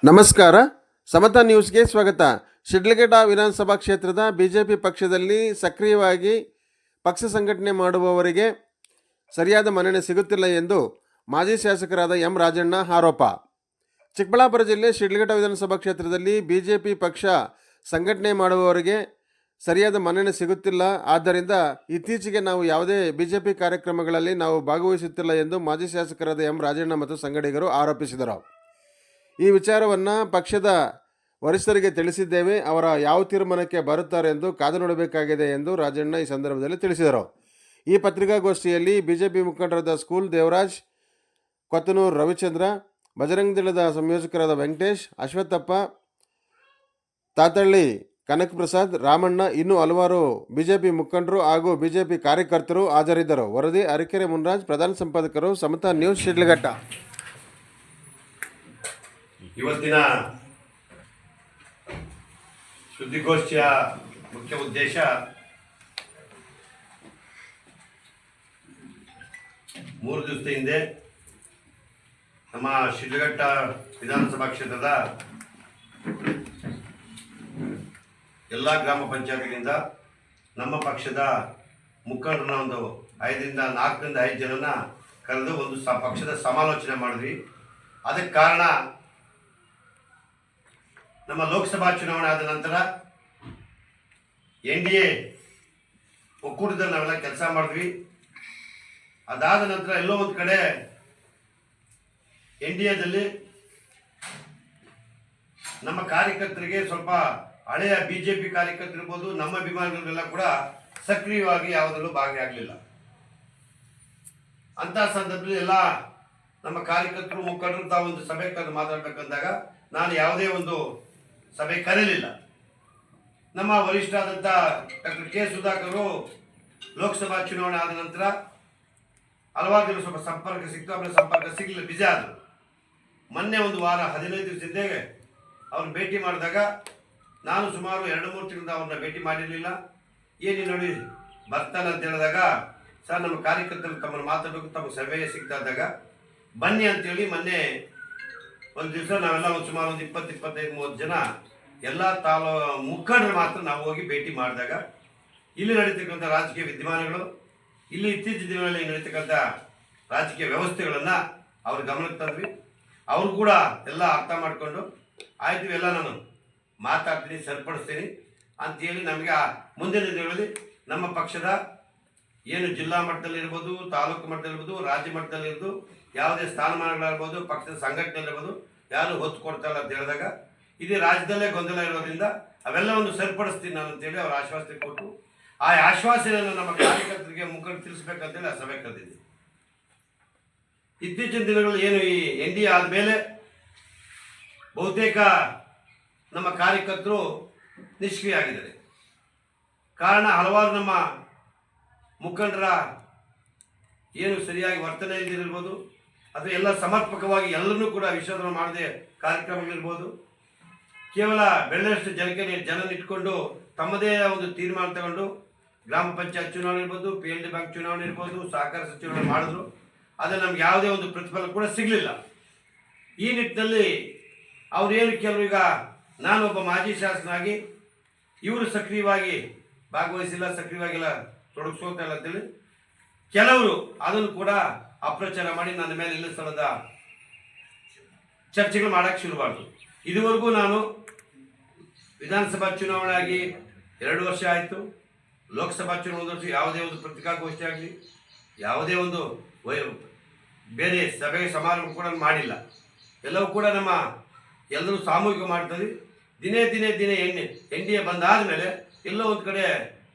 ನಮಸ್ಕಾರ. ಸಮತಾ ನ್ಯೂಸ್ಗೆ ಸ್ವಾಗತ. ಶಿಡ್ಲಘಟ್ಟ ವಿಧಾನಸಭಾ ಕ್ಷೇತ್ರದ ಬಿಜೆಪಿ ಪಕ್ಷದಲ್ಲಿ ಸಕ್ರಿಯವಾಗಿ ಪಕ್ಷ ಸಂಘಟನೆ ಮಾಡುವವರಿಗೆ ಸರಿಯಾದ ಮನ್ನಣೆ ಸಿಗುತ್ತಿಲ್ಲ ಎಂದು ಮಾಜಿ ಶಾಸಕರಾದ ಎಂ ರಾಜಣ್ಣ ಆರೋಪ. ಚಿಕ್ಕಬಳ್ಳಾಪುರ ಜಿಲ್ಲೆ ಶಿಡ್ಲಘಟ್ಟ ವಿಧಾನಸಭಾ ಕ್ಷೇತ್ರದಲ್ಲಿ ಬಿಜೆಪಿ ಪಕ್ಷ ಸಂಘಟನೆ ಮಾಡುವವರಿಗೆ ಸರಿಯಾದ ಮನ್ನಣೆ ಸಿಗುತ್ತಿಲ್ಲ. ಆದ್ದರಿಂದ ಇತ್ತೀಚೆಗೆ ನಾವು ಯಾವುದೇ ಬಿಜೆಪಿ ಕಾರ್ಯಕ್ರಮಗಳಲ್ಲಿ ನಾವು ಭಾಗವಹಿಸುತ್ತಿಲ್ಲ ಎಂದು ಮಾಜಿ ಶಾಸಕರಾದ ಎಂ ರಾಜಣ್ಣ ಮತ್ತು ಸಂಗಡಿಗರು ಆರೋಪಿಸಿದರು. ಈ ವಿಚಾರವನ್ನು ಪಕ್ಷದ ವರಿಷ್ಠರಿಗೆ ತಿಳಿಸಿದ್ದೇವೆ. ಅವರ ಯಾವ ತೀರ್ಮಾನಕ್ಕೆ ಬರುತ್ತಾರೆ ಎಂದು ಕಾದು ನೋಡಬೇಕಾಗಿದೆ ಎಂದು ರಾಜಣ್ಣ ಈ ಸಂದರ್ಭದಲ್ಲಿ ತಿಳಿಸಿದರು. ಈ ಪತ್ರಿಕಾಗೋಷ್ಠಿಯಲ್ಲಿ ಬಿಜೆಪಿ ಮುಖಂಡರಾದ ಸ್ಕೂಲ್ ದೇವರಾಜ್, ಕೊತ್ತನೂರು ರವಿಚಂದ್ರ, ಬಜರಂಗ ದಳದ ಸಂಯೋಜಕರಾದ ವೆಂಕಟೇಶ್, ಅಶ್ವತ್ಥಪ್ಪ, ತಾತಳ್ಳಿ ಕನಕಪ್ರಸಾದ್, ರಾಮಣ್ಣ, ಇನ್ನೂ ಹಲವಾರು ಬಿಜೆಪಿ ಮುಖಂಡರು ಹಾಗೂ ಬಿಜೆಪಿ ಕಾರ್ಯಕರ್ತರು ಹಾಜರಿದ್ದರು. ವರದಿ ಅರಕೆರೆ ಮುನ್ರಾಜ್, ಪ್ರಧಾನ ಸಂಪಾದಕರು, ಸಮತಾ ನ್ಯೂಸ್, ಶಿಡ್ಲಘಟ್ಟ. ಇವತ್ತಿನ ಸುದ್ದಿಗೋಷ್ಠಿಯ ಮುಖ್ಯ ಉದ್ದೇಶ ಮೂರು ದಿವಸದ ಹಿಂದೆ ನಮ್ಮ ಶಿಡ್ಲಘಟ್ಟ ವಿಧಾನಸಭಾ ಕ್ಷೇತ್ರದ ಎಲ್ಲ ಗ್ರಾಮ ಪಂಚಾಯತ್ಗಳಿಂದ ನಮ್ಮ ಪಕ್ಷದ ಮುಖಂಡರನ್ನ ಒಂದು 4 ಜನನ ಕರೆದು ಒಂದು ಪಕ್ಷದ ಸಮಾಲೋಚನೆ ಮಾಡಿದ್ವಿ. ಅದಕ್ಕೆ ಕಾರಣ ನಮ್ಮ ಲೋಕಸಭಾ ಚುನಾವಣೆ ಆದ ನಂತರ NDA ಒಕ್ಕೂಟದಲ್ಲಿ ನಾವೆಲ್ಲ ಕೆಲಸ ಮಾಡಿದ್ವಿ. ಅದಾದ ನಂತರ ಎಲ್ಲೋ ಒಂದು ಕಡೆ NDAದಲ್ಲಿ ನಮ್ಮ ಕಾರ್ಯಕರ್ತರಿಗೆ ಸ್ವಲ್ಪ ಹಳೆಯ ಬಿಜೆಪಿ ಕಾರ್ಯಕರ್ತರಿರ್ಬೋದು, ನಮ್ಮ ಅಭಿಮಾನಿಗಳೆಲ್ಲ ಕೂಡ ಸಕ್ರಿಯವಾಗಿ ಯಾವುದರಲ್ಲೂ ಭಾಗಿಯಾಗಲಿಲ್ಲ. ಅಂತ ಸಂದರ್ಭದಲ್ಲಿ ಎಲ್ಲ ನಮ್ಮ ಕಾರ್ಯಕರ್ತರು ಮುಖಂಡರು ತಾವು ಒಂದು ಸಭೆ ಕರೆದು ಮಾತಾಡ್ಬೇಕಂದಾಗ ನಾನು ಯಾವುದೇ ಒಂದು ಸಭೆ ಕರೆಯಲಿಲ್ಲ. ನಮ್ಮ ವರಿಷ್ಠರಾದಂಥ ಡಾಕ್ಟರ್ ಕೆ ಸುಧಾಕರ್ ಲೋಕಸಭಾ ಚುನಾವಣೆ ಆದ ನಂತರ ಹಲವಾರು ದಿನ ಸ್ವಲ್ಪ ಸಂಪರ್ಕ ಸಿಕ್ತು, ಆಮೇಲೆ ಸಂಪರ್ಕ ಸಿಗಲಿಲ್ಲ, ಬಿಜಿ ಆದರು. ಮೊನ್ನೆ ಒಂದು ವಾರ 15 ದಿವಸದಿಂದ ಅವ್ರು ಭೇಟಿ ಮಾಡಿದಾಗ ನಾನು ಸುಮಾರು 2-3 ತಿಂಗಳಿಂದ ಅವ್ರನ್ನ ಭೇಟಿ ಮಾಡಿರಲಿಲ್ಲ. ಏನಿ ನೋಡಿ ಬರ್ತಾನೆ ಅಂತ ಹೇಳಿದಾಗ, ಸರ್ ನಮ್ಮ ಕಾರ್ಯಕರ್ತರು ತಮ್ಮನ್ನು ಮಾತಾಡಬೇಕು, ತಮ್ಮ ಸಭೆಗೆ ಸಿಗ್ತಾ ಇದ್ದಾಗ ಬನ್ನಿ ಅಂತೇಳಿ ಮೊನ್ನೆ ಒಂದು ದಿವಸ ನಾವೆಲ್ಲ ಒಂದು ಸುಮಾರು ಒಂದು 20-25-30 ಜನ ಎಲ್ಲ ಮುಖಂಡರು ಮಾತ್ರ ನಾವು ಹೋಗಿ ಭೇಟಿ ಮಾಡಿದಾಗ ಇಲ್ಲಿ ನಡೀತಕ್ಕಂಥ ರಾಜಕೀಯ ವಿದ್ಯಮಾನಗಳು, ಇಲ್ಲಿ ಇತ್ತೀಚಿನ ದಿನಗಳಲ್ಲಿ ನಡೀತಕ್ಕಂಥ ರಾಜಕೀಯ ವ್ಯವಸ್ಥೆಗಳನ್ನು ಅವ್ರ ಗಮನಕ್ಕೆ ತಂದ್ವಿ. ಅವರು ಕೂಡ ಎಲ್ಲ ಅರ್ಥ ಮಾಡಿಕೊಂಡು ಆಯ್ತು ಎಲ್ಲ ನಾನು ಮಾತಾಡ್ತೀನಿ, ಸರಿಪಡಿಸ್ತೀನಿ ಅಂತೇಳಿ ನಮಗೆ ಮುಂದಿನ ದಿನಗಳಲ್ಲಿ ನಮ್ಮ ಪಕ್ಷದ ಏನು ಜಿಲ್ಲಾ ಮಟ್ಟದಲ್ಲಿ ಇರ್ಬೋದು, ತಾಲೂಕು ಮಟ್ಟದಲ್ಲಿ ಇರ್ಬೋದು, ರಾಜ್ಯ ಮಟ್ಟದಲ್ಲಿ ಇರ್ಬೋದು, ಯಾವುದೇ ಸ್ಥಾನಮಾನಗಳಿರ್ಬೋದು, ಪಕ್ಷದ ಸಂಘಟನೆ ಇರ್ಬೋದು, ಯಾರು ಹೊತ್ತು ಕೊಡ್ತಾಯಿಲ್ಲ ಅಂತ ಹೇಳಿದಾಗ ಇಡೀ ರಾಜ್ಯದಲ್ಲೇ ಗೊಂದಲ ಇರೋದ್ರಿಂದ ಅವೆಲ್ಲವನ್ನು ಸರಿಪಡಿಸ್ತೀನಿ ನಾನು ಅಂತೇಳಿ ಅವ್ರ ಆಶ್ವಾಸನೆ ಕೊಟ್ಟು ಆ ಆಶ್ವಾಸನೆಯನ್ನು ನಮ್ಮ ಕಾರ್ಯಕರ್ತರಿಗೆ ಮುಖಂಡ ತಿಳಿಸ್ಬೇಕಂತೇಳಿ ಆ ಸಭೆ ಕರೆದಿದ್ದೆ. ಇತ್ತೀಚಿನ ದಿನಗಳಲ್ಲಿ ಏನು ಈ NDA ಆದಮೇಲೆ ಬಹುತೇಕ ನಮ್ಮ ಕಾರ್ಯಕರ್ತರು ನಿಷ್ಕ್ರಿಯ ಆಗಿದ್ದಾರೆ. ಕಾರಣ ಹಲವಾರು ನಮ್ಮ ಮುಖಂಡರ ಏನು ಸರಿಯಾಗಿ ವರ್ತನೆ ಇಲ್ದಿರ್ಬೋದು, ಅಥವಾ ಎಲ್ಲ ಸಮರ್ಪಕವಾಗಿ ಎಲ್ಲರನ್ನೂ ಕೂಡ ವಿಷಾದನ ಮಾಡದೆ ಕಾರ್ಯಕ್ರಮಗಳಿರ್ಬೋದು, ಕೇವಲ ಬೆಳ್ಳಷ್ಟು ಜನ ಇಟ್ಕೊಂಡು ತಮ್ಮದೇ ಒಂದು ತೀರ್ಮಾನ ತಗೊಂಡು ಗ್ರಾಮ ಪಂಚಾಯತ್ ಚುನಾವಣೆ ಇರ್ಬೋದು, PLD ಬ್ಯಾಂಕ್ ಚುನಾವಣೆ ಇರ್ಬೋದು, ಸಹಕಾರ ಸಚಿವರನ್ನು ಮಾಡಿದ್ರು. ಆದರೆ ನಮ್ಗೆ ಯಾವುದೇ ಒಂದು ಪ್ರತಿಫಲ ಕೂಡ ಸಿಗಲಿಲ್ಲ. ಈ ನಿಟ್ಟಿನಲ್ಲಿ ಅವ್ರೇನು ಕೆಲವು ಈಗ ನಾನೊಬ್ಬ ಮಾಜಿ ಶಾಸಕನಾಗಿ ಇವರು ಸಕ್ರಿಯವಾಗಿ ಭಾಗವಹಿಸಿಲ್ಲ, ಸಕ್ರಿಯವಾಗಿಲ್ಲ, ತೊಡಗಿಸ್ಕೋತಾ ಇಲ್ಲ ಅಂತೇಳಿ ಕೆಲವರು ಅದನ್ನು ಕೂಡ ಅಪ್ರಚಾರ ಮಾಡಿ ನನ್ನ ಮೇಲೆ ಇಲ್ಲ ಸ್ಥಳದ ಚರ್ಚೆಗಳು ಮಾಡೋಕ್ಕೆ ಶುರು ಮಾಡಿದ್ರು. ಇದುವರೆಗೂ ನಾನು ವಿಧಾನಸಭಾ ಚುನಾವಣೆ ಆಗಿ 2 ವರ್ಷ ಆಯಿತು. ಲೋಕಸಭಾ ಚುನಾವಣೆ ಯಾವುದೇ ಒಂದು ಪತ್ರಿಕಾಗೋಷ್ಠಿ ಆಗಲಿ, ಯಾವುದೇ ಒಂದು ಬೇರೆ ಸಭೆ ಸಮಾರಂಭ ಕೂಡ ಮಾಡಿಲ್ಲ. ಎಲ್ಲವೂ ಕೂಡ ಎಲ್ಲರೂ ಸಾಮೂಹಿಕ ಮಾಡ್ತೀವಿ. ದಿನೇ NDA ಬಂದಾದ ಮೇಲೆ ಎಲ್ಲೋ ಒಂದು ಕಡೆ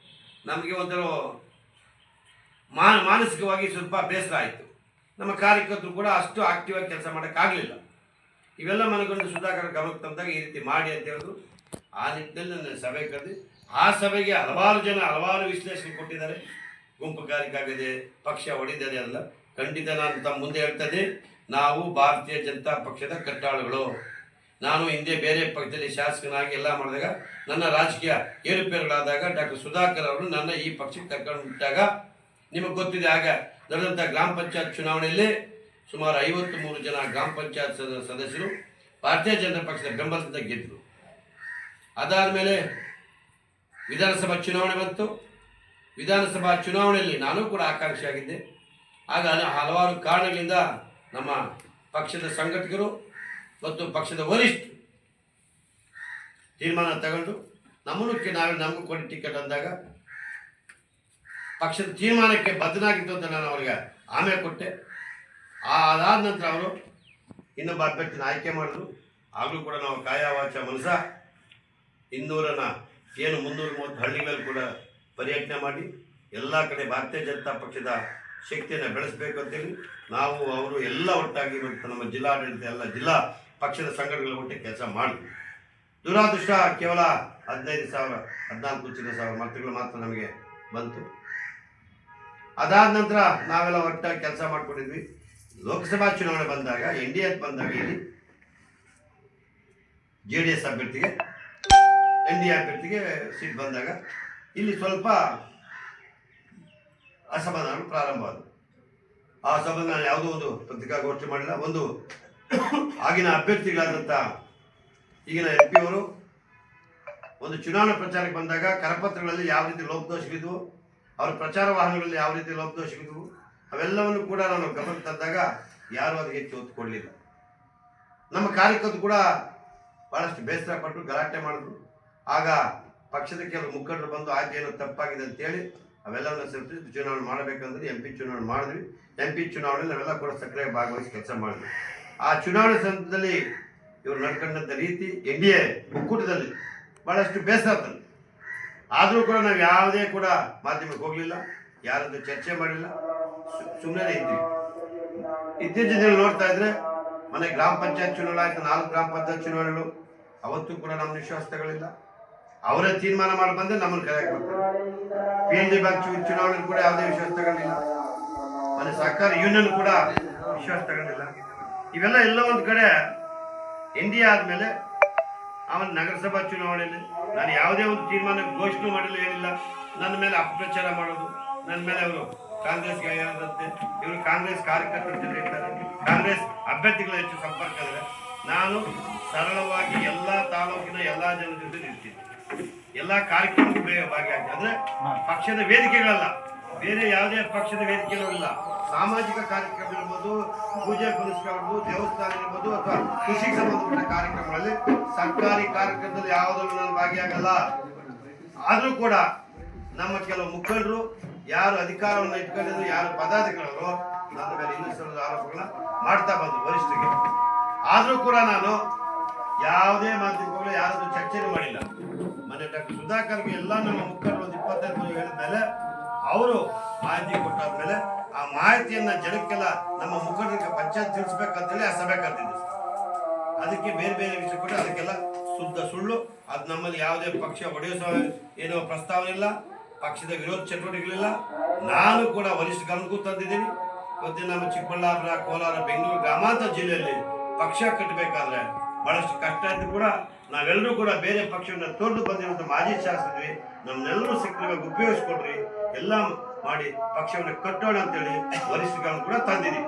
ನಮಗೆ ಒಂಥರ ಮಾನಸಿಕವಾಗಿ ಸ್ವಲ್ಪ ಬೇಸರ ಆಯಿತು. ನಮ್ಮ ಕಾರ್ಯಕರ್ತರು ಕೂಡ ಅಷ್ಟು ಆಕ್ಟಿವ್ ಆಗಿ ಕೆಲಸ ಮಾಡೋಕ್ಕಾಗಲಿಲ್ಲ. ಇವೆಲ್ಲ ಮನಗೊಂಡು ಸುಧಾಕರ್ ಗಮನಕ್ಕೆ ತಂದಾಗ ಈ ರೀತಿ ಮಾಡಿ ಅಂತ ಹೇಳಿದ್ರು. ಆ ನಿಟ್ಟಿನಲ್ಲಿ ನನ್ನ ಸಭೆ ಕರೆದು ಆ ಸಭೆಗೆ ಹಲವಾರು ಜನ ಹಲವಾರು ವಿಶ್ಲೇಷಣೆ ಕೊಟ್ಟಿದ್ದಾರೆ. ಗುಂಪುಗಾರಿಕೆ ಆಗಿದೆ, ಪಕ್ಷ ಹೊಡಿದ್ದಾರೆ ಅಲ್ಲ. ಖಂಡಿತ ನಾನು ತಮ್ಮ ಮುಂದೆ ಹೇಳ್ತದೆ, ನಾವು ಭಾರತೀಯ ಜನತಾ ಪಕ್ಷದ ಕಟ್ಟಾಳುಗಳು. ನಾನು ಹಿಂದೆ ಬೇರೆ ಪಕ್ಷದಲ್ಲಿ ಶಾಸಕನಾಗಿ ಎಲ್ಲ ಮಾಡಿದಾಗ ನನ್ನ ರಾಜಕೀಯ ಏರುಪೇರುಗಳಾದಾಗ ಡಾಕ್ಟರ್ ಸುಧಾಕರ್ ಅವರು ನನ್ನ ಈ ಪಕ್ಷಕ್ಕೆ ಕರ್ಕೊಂಡು ಬಿಟ್ಟಾಗ ನಿಮಗೆ ಗೊತ್ತಿದೆ, ಆಗ ನಡೆದಂಥ ಗ್ರಾಮ ಪಂಚಾಯತ್ ಚುನಾವಣೆಯಲ್ಲಿ ಸುಮಾರು 53 ಜನ ಗ್ರಾಮ ಪಂಚಾಯತ್ ಸದಸ್ಯರು ಭಾರತೀಯ ಜನತಾ ಪಕ್ಷದ ಬೆಂಬಲದಿಂದ ಗೆದ್ದರು. ಅದಾದ ಮೇಲೆ ವಿಧಾನಸಭಾ ಚುನಾವಣೆ ಬಂತು. ವಿಧಾನಸಭಾ ಚುನಾವಣೆಯಲ್ಲಿ ನಾನು ಕೂಡ ಆಕಾಂಕ್ಷಿಯಾಗಿದ್ದೆ. ಆಗ ಹಲವಾರು ಕಾರಣಗಳಿಂದ ನಮ್ಮ ಪಕ್ಷದ ಸಂಘಟಕರು ಮತ್ತು ಪಕ್ಷದ ವರಿಷ್ಠರು ತೀರ್ಮಾನ ತಗೊಂಡು ನಮಗೂ ಕೊಡಿ ಟಿಕೆಟ್ ಅಂದಾಗ ಪಕ್ಷದ ತೀರ್ಮಾನಕ್ಕೆ ಬದ್ಧನಾಗಿತ್ತು ಅಂತ ನಾನು ಅವರಿಗೆ ಆಮೆ ಕೊಟ್ಟೆ. ಅದಾದ ನಂತರ ಅವರು ಇನ್ನೊಬ್ಬ ಅಭ್ಯರ್ಥಿನ ಆಯ್ಕೆ ಮಾಡಿದ್ರು. ಆಗಲೂ ಕೂಡ ನಾವು ಕಾಯವಾಚ ಮನಸ 330 ಹಳ್ಳಿಗಳಲ್ಲಿ ಕೂಡ ಪರ್ಯಟನೆ ಮಾಡಿ ಎಲ್ಲ ಕಡೆ ಭಾರತೀಯ ಜನತಾ ಪಕ್ಷದ ಶಕ್ತಿಯನ್ನು ಬೆಳೆಸಬೇಕು ಅಂತೇಳಿ ನಾವು ಅವರು ಎಲ್ಲ ಒಟ್ಟಾಗಿ ನಮ್ಮ ಜಿಲ್ಲಾಡಳಿತ ಎಲ್ಲ ಜಿಲ್ಲಾ ಪಕ್ಷದ ಸಂಘಟನೆಗಳ ಒಟ್ಟಿಗೆ ಕೆಲಸ ಮಾಡಿದ್ವಿ. ದುರಾದೃಷ್ಟ ಕೇವಲ 15,000 14,000 ಮತಗಳು ಮಾತ್ರ ನಮಗೆ ಬಂತು. ಅದಾದ ನಂತರ ನಾವೆಲ್ಲ ಒಟ್ಟಾಗಿ ಕೆಲಸ ಮಾಡ್ಕೊಂಡಿದ್ವಿ. ಲೋಕಸಭಾ ಚುನಾವಣೆ ಬಂದಾಗ NDA ಬಂದಾಗ ಇಲ್ಲಿ JDS ಅಭ್ಯರ್ಥಿಗೆ NDA ಅಭ್ಯರ್ಥಿಗೆ ಸೀಟ್ ಬಂದಾಗ ಇಲ್ಲಿ ಸ್ವಲ್ಪ ಅಸಮಾಧಾನ ಪ್ರಾರಂಭವಾದವು. ಆ ಸಂಬಂಧ ನಾನು ಯಾವುದೋ ಒಂದು ಪತ್ರಿಕಾಗೋಷ್ಠಿ ಮಾಡಿಲ್ಲ. ಒಂದು ಆಗಿನ ಅಭ್ಯರ್ಥಿಗಳಾದಂಥ ಈಗಿನ MP ಅವರು ಒಂದು ಚುನಾವಣಾ ಪ್ರಚಾರಕ್ಕೆ ಬಂದಾಗ ಕರಪತ್ರಗಳಲ್ಲಿ ಯಾವ ರೀತಿ ಲೋಪದೋಷಗಳಿದ್ವು, ಅವರ ಪ್ರಚಾರ ವಾಹನಗಳಲ್ಲಿ ಯಾವ ರೀತಿ ಲೋಪದೋಷಗಳಿದ್ವು, ಅವೆಲ್ಲವನ್ನು ಕೂಡ ನಾನು ಗಮನಕ್ಕೆ ತಂದಾಗ ಯಾರೂ ಅದಕ್ಕೆ ಹೆಚ್ಚು ಒತ್ತು ಕೊಡಲಿಲ್ಲ. ನಮ್ಮ ಕಾರ್ಯಕರ್ತರು ಕೂಡ ಭಾಳಷ್ಟು ಬೇಸರ ಪಟ್ಟು ಗಲಾಟೆ ಮಾಡಿದ್ರು. ಆಗ ಪಕ್ಷದ ಕೆಲವು ಮುಖಂಡರು ಬಂದು ಆಯ್ತು ಏನೋ ತಪ್ಪಾಗಿದೆ ಅಂತೇಳಿ ಅವೆಲ್ಲವನ್ನು ಸರಿಸಿ ಚುನಾವಣೆ ಮಾಡಬೇಕಂದ್ರೆ MP ಚುನಾವಣೆ ಮಾಡಿದ್ವಿ. MP ಚುನಾವಣೆಯಲ್ಲಿ ನಾವೆಲ್ಲ ಕೂಡ ಸಕ್ರಿಯ ಭಾಗವಹಿಸಿ ಕೆಲಸ ಮಾಡಿದ್ವಿ. ಆ ಚುನಾವಣೆ ಸಂದರ್ಭದಲ್ಲಿ ಇವರು ನಡ್ಕೊಂಡಂಥ ರೀತಿ NDA ಒಕ್ಕೂಟದಲ್ಲಿ ಭಾಳಷ್ಟು ಬೇಸರ ತಂದು, ಆದರೂ ಕೂಡ ನಾವು ಯಾವುದೇ ಕೂಡ ಮಾಧ್ಯಮಕ್ಕೆ ಹೋಗಲಿಲ್ಲ, ಯಾರದ್ದು ಚರ್ಚೆ ಮಾಡಿಲ್ಲ, ಸುಮ್ಮನೆ ಇದ್ವಿ. ಇತ್ತೀಚಿನ ದಿನ ನೋಡ್ತಾ ಇದ್ರೆ ಮನೆ ಗ್ರಾಮ ಪಂಚಾಯತ್ ಚುನಾವಣೆ ಆಯ್ತು, 4 ಗ್ರಾಮ ಪಂಚಾಯತ್ ಚುನಾವಣೆಗಳು. ಅವತ್ತು ಕೂಡ ನಮ್ಮ ವಿಶ್ವಾಸ ತಗೊಳ್ಳಿಲ್ಲ. ಅವರೇ ತೀರ್ಮಾನ ಮಾಡಿ ಬಂದ್ರೆ ನಮ್ಮನ್ನು ಕರೆಯಕ್ಕೆ ಬರ್ತಾರೆ. PND ಬ್ಯಾಂಕ್ ಚುನಾವಣೆ ಕೂಡ ಯಾವುದೇ ವಿಶ್ವಾಸ ತಗೊಳ್ಳಿಲ್ಲ. ಮನೆ ಸಹಕಾರಿ ಯೂನಿಯನ್ ಕೂಡ ವಿಶ್ವಾಸ ತಗೊಂಡಿಲ್ಲ. ಇವೆಲ್ಲ ಎಲ್ಲ ಒಂದು ಕಡೆ NDA ಆದಮೇಲೆ ಆಮೇಲೆ ನಗರಸಭಾ ಚುನಾವಣೆಯಲ್ಲಿ ನಾನು ಯಾವುದೇ ಒಂದು ತೀರ್ಮಾನ ಘೋಷಣೆ ಮಾಡಿಲ್ಲ, ಏನಿಲ್ಲ. ನನ್ನ ಮೇಲೆ ಅಪಪ್ರಚಾರ ಮಾಡೋದು, ನನ್ನ ಮೇಲೆ ಅವರು ಕಾಂಗ್ರೆಸ್ಗೆ ಹೇಳದಂತೆ, ಇವರು ಕಾಂಗ್ರೆಸ್ ಕಾರ್ಯಕರ್ತರ ಜೊತೆ ಇರ್ತಾರೆ, ಕಾಂಗ್ರೆಸ್ ಅಭ್ಯರ್ಥಿಗಳ ಹೆಚ್ಚು ಸಂಪರ್ಕ ಇದೆ. ನಾನು ಸರಳವಾಗಿ ಎಲ್ಲ ತಾಲೂಕಿನ ಎಲ್ಲ ಜನರ ಜೊತೆ ಇರ್ತೀನಿ, ಎಲ್ಲ ಕಾರ್ಯಕ್ರಮಕ್ಕೂ ಭಾಗಿಯಾಗಿ. ಅಂದರೆ ಪಕ್ಷದ ವೇದಿಕೆಗಳಲ್ಲ, ಬೇರೆ ಯಾವುದೇ ಪಕ್ಷದ ವೇದಿಕೆಗಳಿಲ್ಲ. ಸಾಮಾಜಿಕ ಕಾರ್ಯಕ್ರಮ ಇರ್ಬೋದು, ಪೂಜೆ ಪುನಸ್ಕಾರ ಇರ್ಬೋದು, ದೇವಸ್ಥಾನ ಇರ್ಬೋದು, ಅಥವಾ ಕೃಷಿಗೆ ಸಂಬಂಧಪಟ್ಟ ಕಾರ್ಯಕ್ರಮಗಳಲ್ಲಿ ಸರ್ಕಾರಿ ಕಾರ್ಯಕ್ರಮದಲ್ಲಿ ಯಾವುದನ್ನು ನಾನು ಭಾಗಿಯಾಗಲ್ಲ. ಆದರೂ ಕೂಡ ನಮ್ಮ ಕೆಲವು ಮುಖಂಡರು ಯಾರು ಅಧಿಕಾರವನ್ನು ಇಟ್ಕೊಂಡಿದ್ರು, ಯಾರು ಪದಾಧಿಕಾರಿಗಳು ನನ್ನ ಮೇಲೆ ಇನ್ನಿತರ ಆರೋಪಗಳನ್ನ ಮಾಡ್ತಾ ಬಂದರು ವರಿಷ್ಠರಿಗೆ. ಆದರೂ ಕೂಡ ನಾನು ಯಾವುದೇ ಮಾಧ್ಯಮಗಳು ಯಾರದ್ದು ಚರ್ಚೆನೂ ಮಾಡಿಲ್ಲ. ಮೊನ್ನೆ ಡಾಕ್ಟರ್ ಸುಧಾಕರ್ಗೆ ಎಲ್ಲ ನಮ್ಮ ಮುಖಂಡರು ಒಂದು 25 ಹೇಳಿದ ಮೇಲೆ ಅವರು ಮಾಹಿತಿ ಕೊಟ್ಟಾದ್ಮೇಲೆ ಆ ಮಾಹಿತಿಯನ್ನ ಜನಕ್ಕೆಲ್ಲ ನಮ್ಮ ಮುಖಂಡರಿಗೆ ಪಂಚಾಯತ್ ತಿಳಿಸ್ಬೇಕಂತೇಳಿ ಆ ಸಭೆ ಕರೆದಿದ್ದೆ. ಅದಕ್ಕೆ ಬೇರೆ ಬೇರೆ ವಿಷಯ ಕೊಟ್ಟು ಅದಕ್ಕೆಲ್ಲ ಶುದ್ಧ ಸುಳ್ಳು. ಅದು ನಮ್ಮಲ್ಲಿ ಯಾವುದೇ ಪಕ್ಷ ಒಡೆಯೋ ಏನೋ ಪ್ರಸ್ತಾವನೆ ಇಲ್ಲ, ಪಕ್ಷದ ವಿರೋಧ ಚಟುವಟಿಕೆಗಳಿಲ್ಲ. ನಾನು ಕೂಡ ವರಿಷ್ಠ ಗಮನಕ್ಕೂ ತಂದಿದ್ದೀನಿ. ಇವತ್ತು ನಮ್ಮ ಚಿಕ್ಕಬಳ್ಳಾಪುರ, ಕೋಲಾರ, ಬೆಂಗಳೂರು ಗ್ರಾಮಾಂತರ ಜಿಲ್ಲೆಯಲ್ಲಿ ಪಕ್ಷ ಕಟ್ಟಬೇಕಾದ್ರೆ ಬಹಳಷ್ಟು ಕಷ್ಟ ಇದ್ದು ಕೂಡ ನಾವೆಲ್ಲರೂ ಕೂಡ ಬೇರೆ ಪಕ್ಷವನ್ನು ತೊರೆದು ಬಂದಿರುವಂಥ ಮಾಜಿ ಶಾಸಕರು ನಮ್ಮನ್ನೆಲ್ಲರೂ ಸಕ್ರಿಯವಾಗಿ ಉಪಯೋಗಿಸ್ಕೊಡ್ರಿ, ಎಲ್ಲ ಮಾಡಿ ಪಕ್ಷವನ್ನು ಕಟ್ಟೋಣ ಅಂತೇಳಿ ವರಿಷ್ಠಗಳನ್ನು ಕೂಡ ತಂದಿದ್ದೀವಿ.